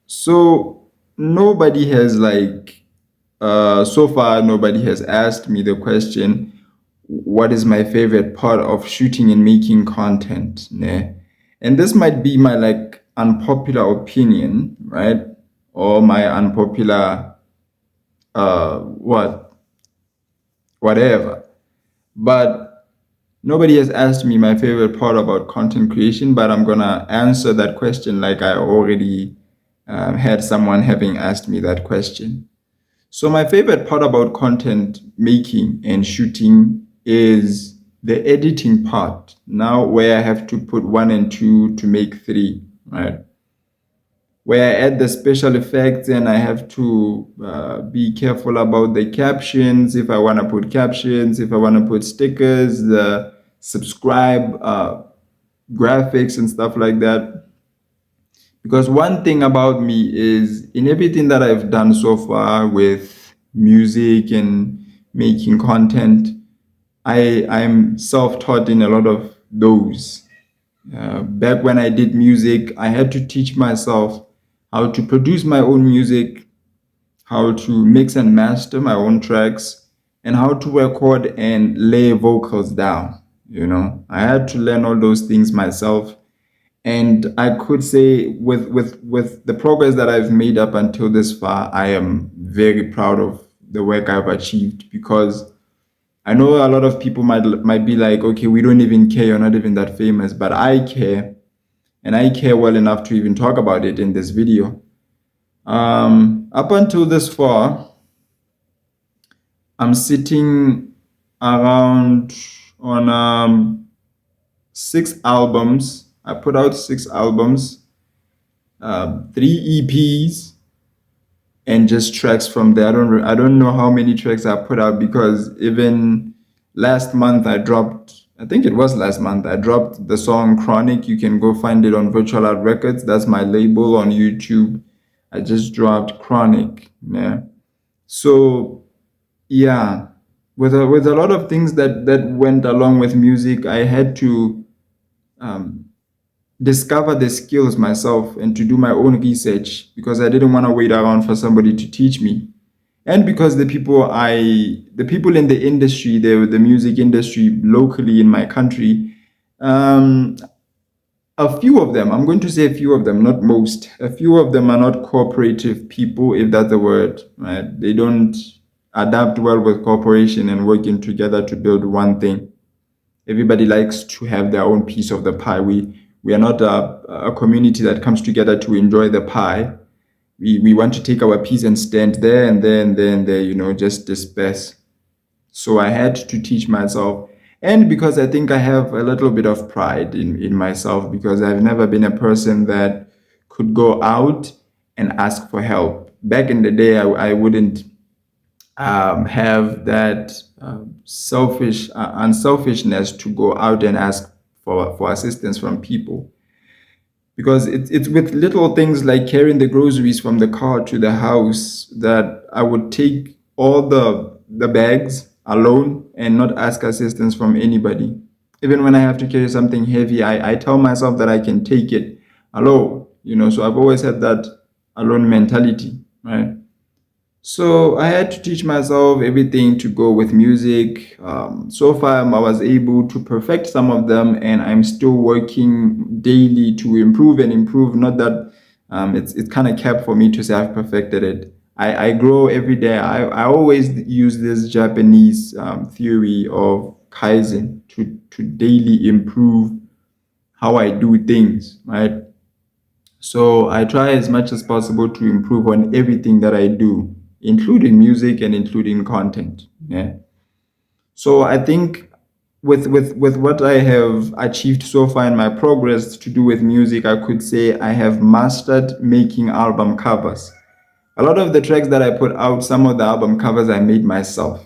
So nobody has so far nobody has asked me the question, what is my favorite part of shooting and making content? Ne? And this might be my unpopular opinion, right? Or my unpopular whatever. But nobody has asked me my favorite part about content creation, but I'm gonna answer that question like I already had someone having asked me that question. So my favorite part about content making and shooting is the editing part. Now where I have to put one and two to make three, right? Where I add the special effects and I have to be careful about the captions. If I want to put captions, if I want to put stickers, the subscribe graphics and stuff like that. Because one thing about me is in everything that I've done so far with music and making content, I'm self-taught in a lot of those. Back when I did music, I had to teach myself how to produce my own music, how to mix and master my own tracks, and how to record and lay vocals down. I had to learn all those things myself. And I could say with the progress that I've made up until this far, I am very proud of the work I've achieved because I know a lot of people might be like, okay, we don't even care, you're not even that famous, but I care, and I care well enough to even talk about it in this video. Up until this far, I'm sitting around on 6 albums. I put out 6 albums, 3 EPs, and just tracks from there. I don't know how many tracks I put out because even last month I dropped. I think it was last month I dropped the song Chronic. You can go find it on virtualartrecords. That's my label on YouTube. I just dropped Chronic. Yeah. So yeah, with a lot of things that went along with music, I had to discover the skills myself and to do my own research because I didn't want to wait around for somebody to teach me. And because the people in the industry, the music industry locally in my country, um, a few of them, I'm going to say a few of them, not most, a few of them are not cooperative people, if that's the word, right? They don't adapt well with cooperation and working together to build one thing. Everybody likes to have their own piece of the pie. We are not a community that comes together to enjoy the pie. We want to take our piece and stand there and then there, just disperse. So I had to teach myself. And because I think I have a little bit of pride in myself, because I've never been a person that could go out and ask for help. Back in the day, I wouldn't have that unselfishness to go out and ask for assistance from people. Because it's with little things like carrying the groceries from the car to the house that I would take all the bags alone and not ask assistance from anybody. Even when I have to carry something heavy, I tell myself that I can take it alone. So I've always had that alone mentality, right? So I had to teach myself everything to go with music. So far, I was able to perfect some of them, and I'm still working daily to improve and improve. Not that it's kind of kept for me to say I've perfected it. I grow every day. I always use this Japanese theory of Kaizen to daily improve how I do things, right? So I try as much as possible to improve on everything that I do, including music and including content. Yeah. So I think with what I have achieved so far in my progress to do with music, I could say I have mastered making album covers. A lot of the tracks that I put out, some of the album covers I made myself,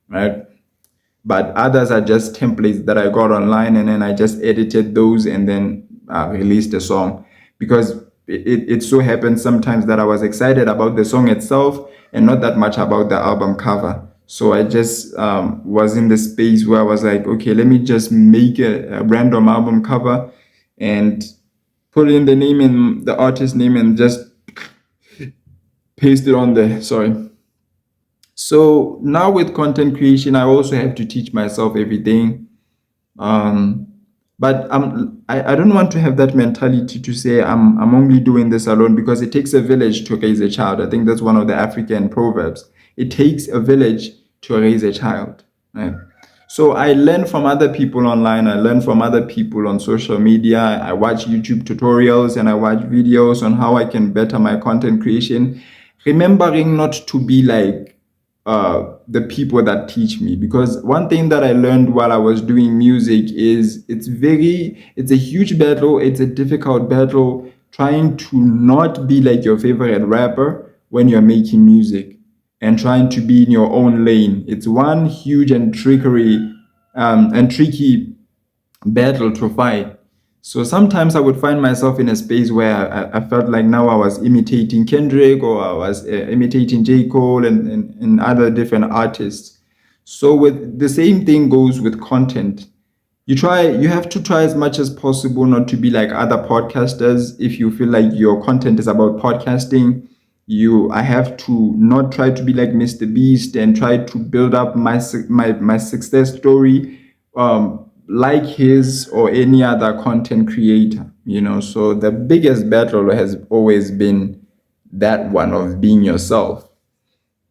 right? But others are just templates that I got online and then I just edited those and then released the song because it so happened sometimes that I was excited about the song itself and not that much about the album cover. So I just was in the space where I was like, okay, let me just make a random album cover and put in the name and the artist name and just paste it on there. Sorry. So now with content creation, I also have to teach myself everything. Um, but I don't want to have that mentality to say I'm only doing this alone, because it takes a village to raise a child. I think that's one of the African proverbs. It takes a village to raise a child. Right? So I learn from other people online. I learn from other people on social media. I watch YouTube tutorials and I watch videos on how I can better my content creation, remembering not to be like the people that teach me. Because one thing that I learned while I was doing music is it's a huge battle. It's a difficult battle trying to not be like your favorite rapper when you're making music and trying to be in your own lane. It's one huge and tricky battle to fight. So sometimes I would find myself in a space where I felt like now I was imitating Kendrick, or I was imitating J. Cole and other different artists. So with the same thing goes with content. You have to try as much as possible not to be like other podcasters. If you feel like your content is about podcasting, I have to not try to be like Mr. Beast and try to build up my success story like his or any other content creator. So the biggest battle has always been that one of being yourself.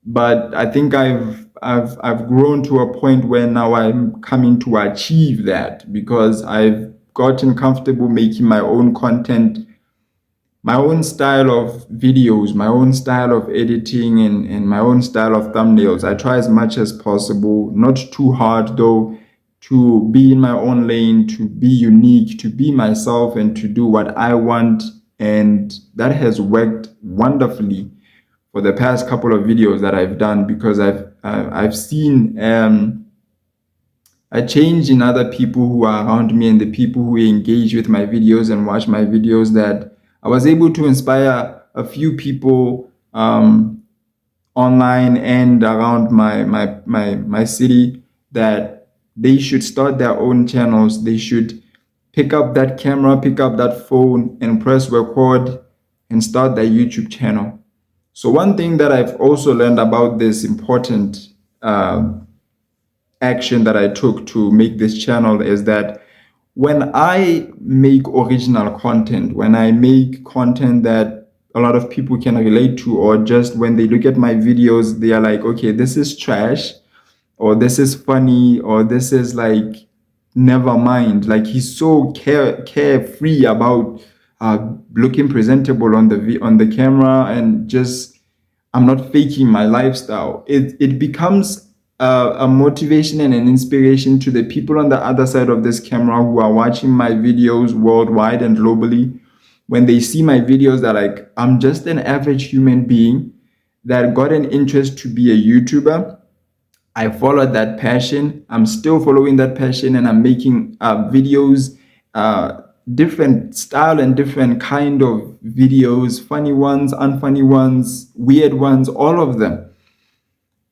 But I think I've grown to a point where now I'm coming to achieve that, because I've gotten comfortable making my own content, my own style of videos, my own style of editing, and my own style of thumbnails. I try as much as possible, not too hard though, to be in my own lane, to be unique, to be myself, and to do what I want. And that has worked wonderfully for the past couple of videos that I've done, because I've seen a change in other people who are around me and the people who engage with my videos and watch my videos, that I was able to inspire a few people online and around my city, that they should start their own channels. They should pick up that camera, pick up that phone, and press record and start their YouTube channel. So one thing that I've also learned about this important action that I took to make this channel is that when I make original content, when I make content that a lot of people can relate to, or just when they look at my videos, they are like, okay, this is trash, or this is funny, or this is like, never mind. Like, he's so carefree about looking presentable on the camera, and just, I'm not faking my lifestyle. It becomes a motivation and an inspiration to the people on the other side of this camera who are watching my videos worldwide and globally. When they see my videos, they're like, I'm just an average human being that got an interest to be a YouTuber. I followed that passion. I'm still following that passion, and I'm making videos, different style and different kind of videos, funny ones, unfunny ones, weird ones, all of them.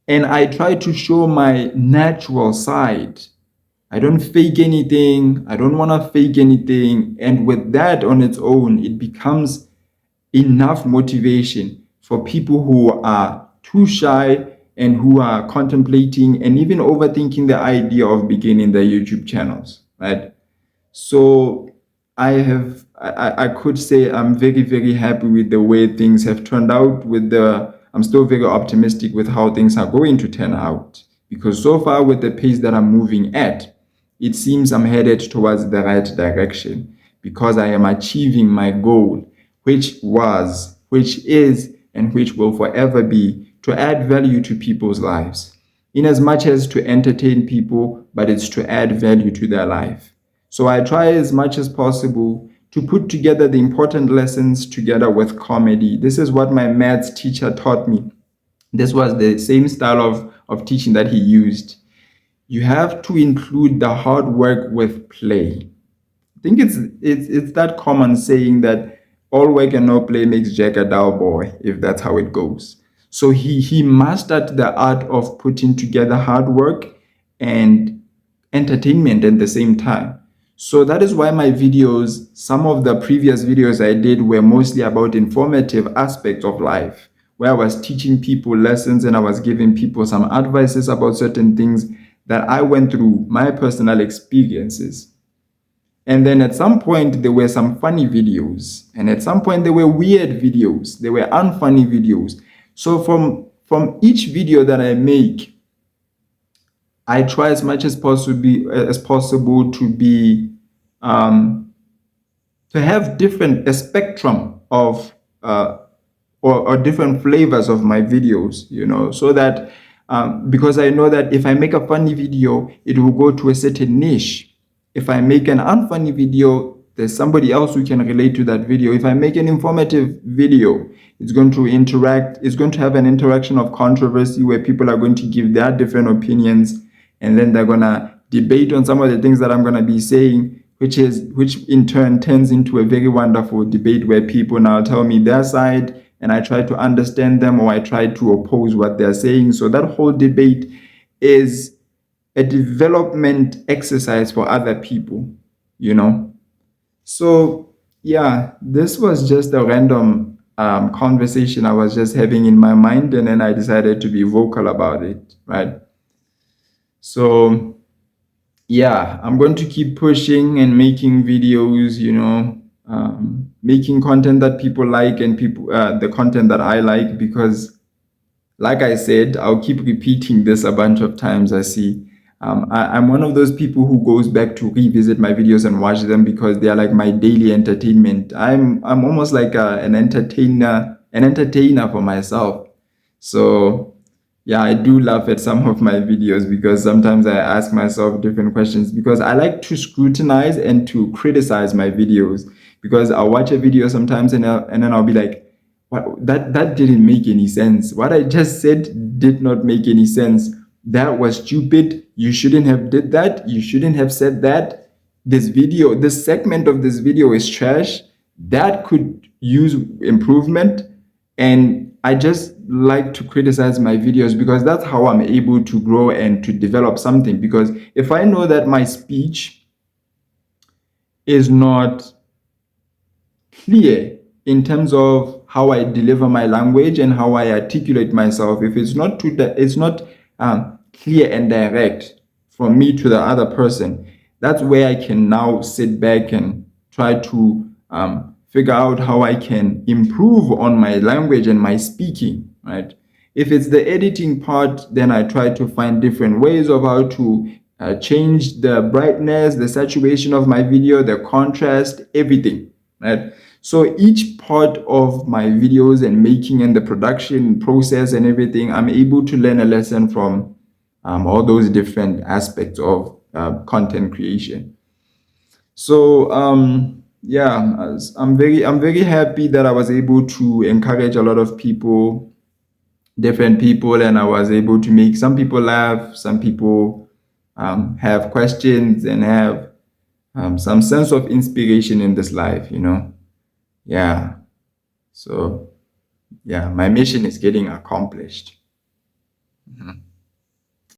And I try to show my natural side. I don't fake anything. I don't want to fake anything. And with that on its own, it becomes enough motivation for people who are too shy and who are contemplating and even overthinking the idea of beginning their YouTube channels, right? So I could say I'm very, very happy with the way things have turned out. I'm still very optimistic with how things are going to turn out, because so far with the pace that I'm moving at, it seems I'm headed towards the right direction, because I am achieving my goal, which is, and which will forever be, to add value to people's lives. In as much as to entertain people, but it's to add value to their life. So I try as much as possible to put together the important lessons together with comedy. This is what my maths teacher taught me. This was the same style of teaching that he used. You have to include the hard work with play. I think it's that common saying that all work and no play makes Jack a dull boy, if that's how it goes. So he mastered the art of putting together hard work and entertainment at the same time. So that is why my videos, some of the previous videos I did, were mostly about informative aspects of life, where I was teaching people lessons and I was giving people some advices about certain things that I went through, my personal experiences. And then at some point, there were some funny videos. And at some point, there were weird videos. There were unfunny videos. So from each video that I make, I try as much as possible to be to have a spectrum of or different flavors of my videos, so that because I know that if I make a funny video, it will go to a certain niche. If I make an unfunny video, there's somebody else who can relate to that video. If I make an informative video, it's going to have an interaction of controversy where people are going to give their different opinions, and then they're going to debate on some of the things that I'm going to be saying, which in turn turns into a very wonderful debate where people now tell me their side and I try to understand them, or I try to oppose what they're saying. So that whole debate is a development exercise for other people, So yeah, this was just a random conversation I was just having in my mind, and then I decided to be vocal about it, right? So yeah, I'm going to keep pushing and making videos, making content that people like, and the content that I like, because like I said, I'll keep repeating this a bunch of times. I see. I'm one of those people who goes back to revisit my videos and watch them because they are like my daily entertainment. I'm almost like an entertainer for myself. So yeah, I do laugh at some of my videos because sometimes I ask myself different questions, because I like to scrutinize and to criticize my videos, because I'll watch a video sometimes and then I'll be like, what, that didn't make any sense. What I just said did not make any sense. That was stupid. You shouldn't have did that. You shouldn't have said that. This segment of this video is trash. That could use improvement. And I just like to criticize my videos because that's how I'm able to grow and to develop something. Because if I know that my speech is not clear in terms of how I deliver my language and how I articulate myself, if it's not clear and direct from me to the other person, that's where I can now sit back and try to figure out how I can improve on my language and my speaking, right? If it's the editing part, then I try to find different ways of how to change the brightness, the saturation of my video, the contrast, everything, right? So each part of my videos and making and the production process and everything, I'm able to learn a lesson from all those different aspects of content creation. So yeah, I'm very happy that I was able to encourage a lot of people, different people, and I was able to make some people laugh, some people have questions and have some sense of inspiration in this life, Yeah. So yeah, my mission is getting accomplished.